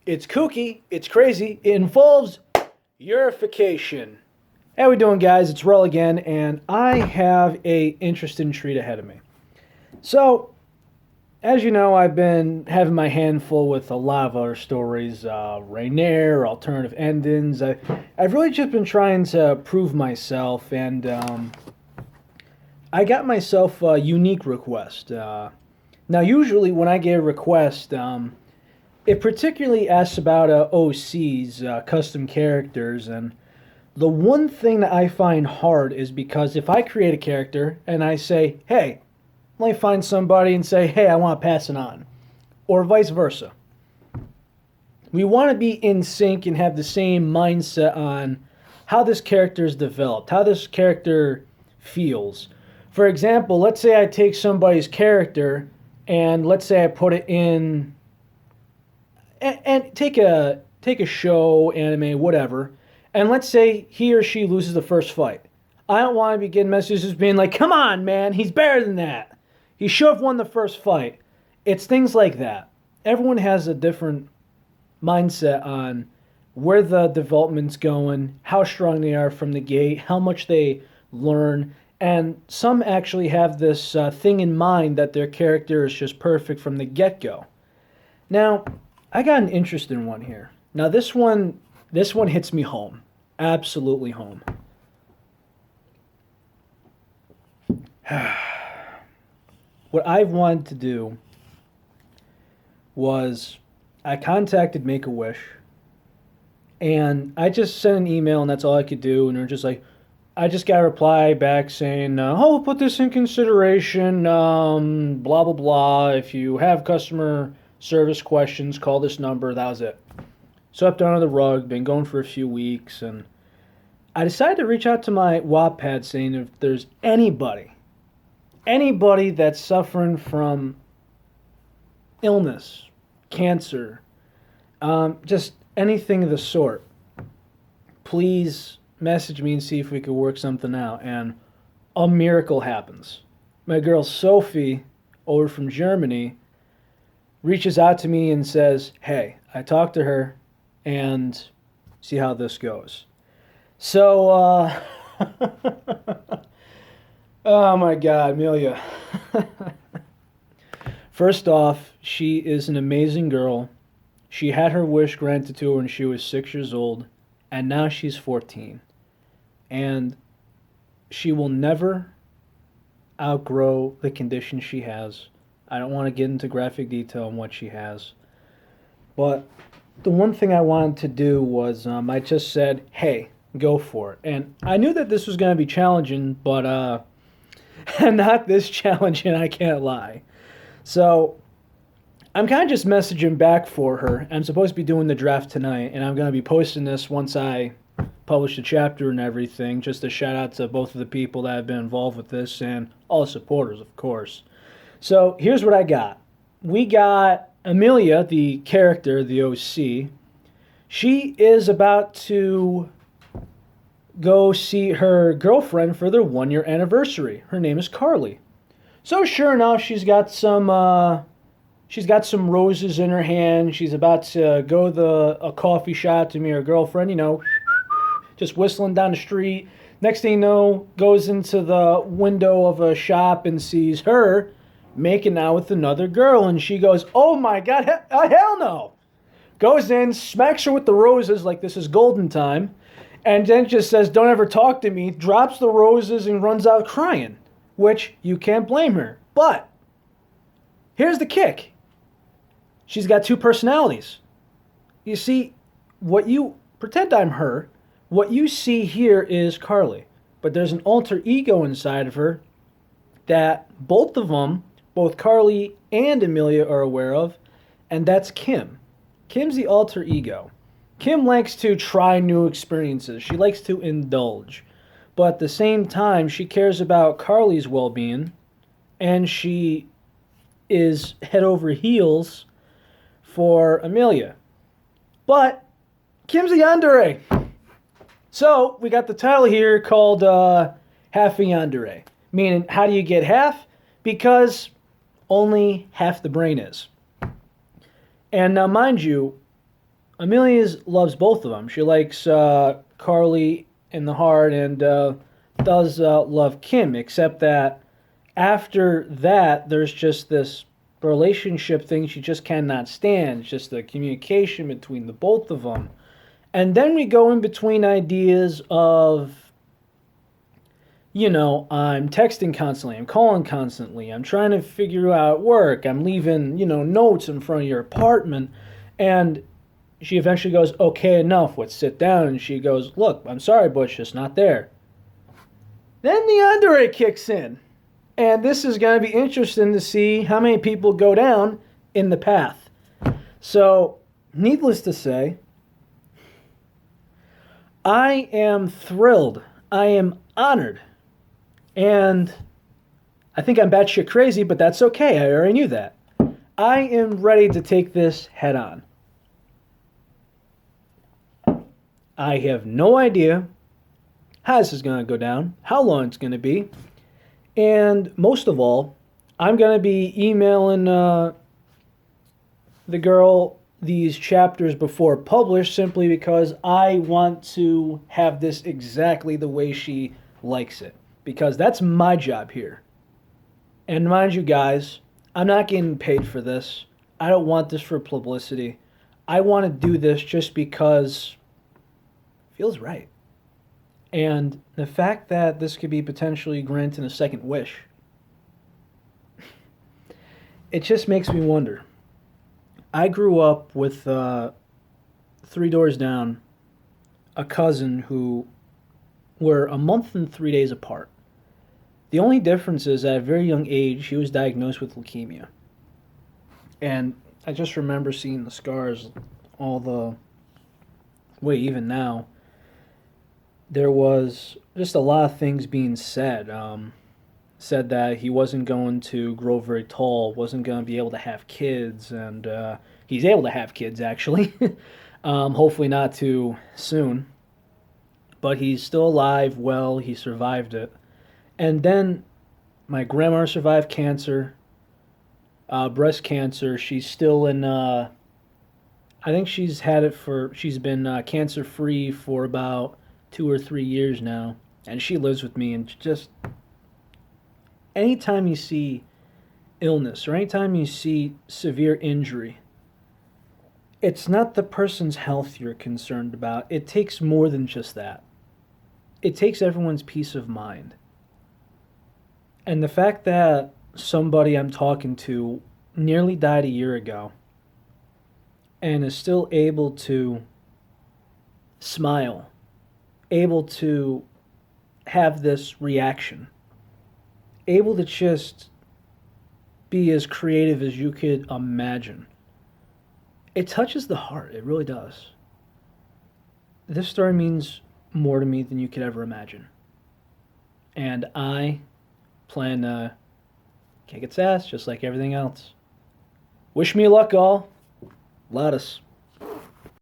It's kooky, it's crazy, it involves Eurification. How we doing, guys? It's Rel again, and I have a interesting treat ahead of me. So, as you know, I've been having my hand full with a lot of other stories, Rainier, alternative endings. I've really just been trying to prove myself, and I got myself a unique request. Now, usually when I get a request, it particularly asks about OCs, custom characters, and the one thing that I find hard is because if I create a character and I say, hey, let me find somebody and say, hey, I want to pass it on, or vice versa. We want to be in sync and have the same mindset on how this character is developed, how this character feels. For example, let's say I take somebody's character and let's say I put it in and take a show, anime, whatever, and let's say he or she loses the first fight. I don't want to be getting messages being like, come on, man, he's better than that. He should have won the first fight. It's things like that. Everyone has a different mindset on where the development's going, how strong they are from the gate, how much they learn, and some actually have this thing in mind that their character is just perfect from the get-go. Now, I got an interesting one here. Now, this one hits me home. Absolutely home. What I've wanted to do was I contacted Make-A-Wish, and I just sent an email, and that's all I could do, and they're just like, I just got a reply back saying, oh, put this in consideration, blah, blah, blah. If you have customer service questions, call this number. That was it. Swept under the rug, been going for a few weeks, and I decided to reach out to my Wattpad saying if there's anybody that's suffering from illness, cancer, just anything of the sort, please message me and see if we could work something out. And a miracle happens. My girl Sophie, over from Germany, reaches out to me and says, hey, I talked to her and see how this goes. So, oh my God, Amelia. First off, she is an amazing girl. She had her wish granted to her when she was 6 years old, and now she's 14. And she will never outgrow the condition she has. I don't want to get into graphic detail on what she has. But the one thing I wanted to do was I just said, hey, go for it. And I knew that this was going to be challenging, but not this challenging, I can't lie. So I'm kind of just messaging back for her. I'm supposed to be doing the draft tonight, and I'm going to be posting this once I publish the chapter and everything. Just a shout out to both of the people that have been involved with this and all the supporters, of course. So here's what I got. We got Amelia, the character, the OC. She is about to go see her girlfriend for their 1-year anniversary. Her name is Carly. So sure enough, she's got some roses in her hand. She's about to go to a coffee shop to meet her girlfriend, just whistling down the street. Next thing you know, goes into the window of a shop and sees her making out with another girl. And she goes, oh my God, hell no. Goes in, smacks her with the roses like this is golden time, and then just says, don't ever talk to me, drops the roses and runs out crying, which you can't blame her. But here's the kick. She's got 2 personalities. You see, pretend I'm her. What you see here is Carly, but there's an alter ego inside of her that both of them, both Carly and Amelia, are aware of, and that's Kim. Kim's the alter ego. Kim likes to try new experiences. She likes to indulge. But at the same time, she cares about Carly's well-being, and she is head over heels for Amelia. But Kim's a yandere. So we got the title here called Half a Yandere. Meaning, how do you get half? Because only half the brain is. And now, mind you, Amelia loves both of them. She likes Carly in the heart and does love Kim, except that after that, there's just this relationship thing she just cannot stand. It's just the communication between the both of them. And then we go in between ideas of, I'm texting constantly, I'm calling constantly, I'm trying to figure out work, I'm leaving, notes in front of your apartment. And she eventually goes, okay, enough, let's sit down. And she goes, look, I'm sorry, but it's just not there. Then the Andre kicks in. And this is going to be interesting to see how many people go down in the path. So, needless to say, I am thrilled. I am honored. And I think I'm batshit crazy, but that's okay. I already knew that. I am ready to take this head on. I have no idea how this is going to go down, how long it's going to be. And most of all, I'm going to be emailing the girl these chapters before published simply because I want to have this exactly the way she likes it. Because that's my job here. And mind you guys, I'm not getting paid for this. I don't want this for publicity. I want to do this just because it feels right. And the fact that this could be potentially granted a second wish, it just makes me wonder. I grew up with 3 doors down, a cousin who were a month and 3 days apart. The only difference is at a very young age, he was diagnosed with leukemia. And I just remember seeing the scars all the way, even now. There was just a lot of things being said. Said that he wasn't going to grow very tall, wasn't going to be able to have kids, and he's able to have kids, actually. Hopefully not too soon. But he's still alive, well, he survived it. And then my grandma survived cancer, breast cancer. She's still in, I think she's been cancer-free for about 2 or 3 years now, and she lives with me. And just anytime you see illness or anytime you see severe injury, it's not the person's health you're concerned about. It takes more than just that. It takes everyone's peace of mind. And the fact that somebody I'm talking to nearly died a year ago and is still able to smile, able to have this reaction, able to just be as creative as you could imagine. It touches the heart. It really does. This story means more to me than you could ever imagine. And I plan to kick its ass just like everything else. Wish me luck, all. Latus.